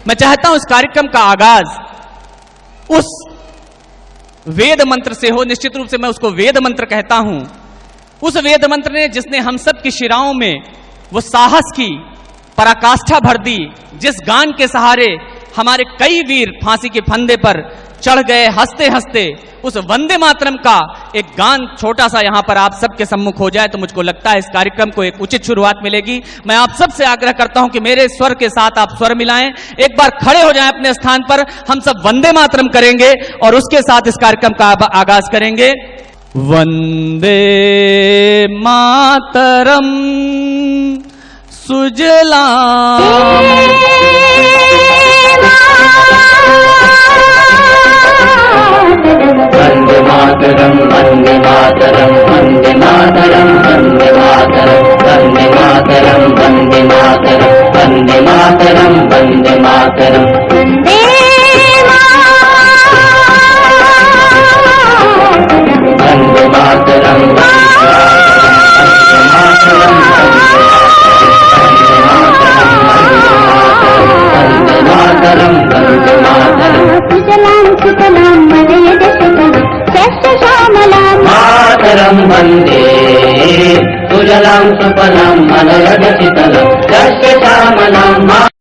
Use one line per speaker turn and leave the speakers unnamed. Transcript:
मैं चाहता हूं इस कार्यक्रम का आगाज उस वेद मंत्र से हो। निश्चित रूप से मैं उसको वेद मंत्र कहता हूं। उस वेद मंत्र ने जिसने हम सब की शिराओं में वो साहस की पराकाष्ठा भर दी, जिस गान के सहारे हमारे कई वीर फांसी के फंदे पर चढ़ गए हंसते हंसते, उस वंदे मातरम का एक गान छोटा सा यहां पर आप सबके सम्मुख हो जाए तो मुझको लगता है इस कार्यक्रम को एक उचित शुरुआत मिलेगी। मैं आप सबसे आग्रह करता हूं कि मेरे स्वर के साथ आप स्वर मिलाएं, एक बार खड़े हो जाएं अपने स्थान पर। हम सब वंदे मातरम करेंगे और उसके साथ इस कार्यक्रम का आगाज करेंगे। वंदे मातरम सुजलाम
वंदे मातरम वंदे मातरम वंदे मातरम वंदे मातरम वंदे मातरम वंदे मातरम वंदे मातरम वंदे मातरम वंदे मातरम मातरम वंदे सुजलां सुफलां मलयज शीतलां शस्य श्यामलां।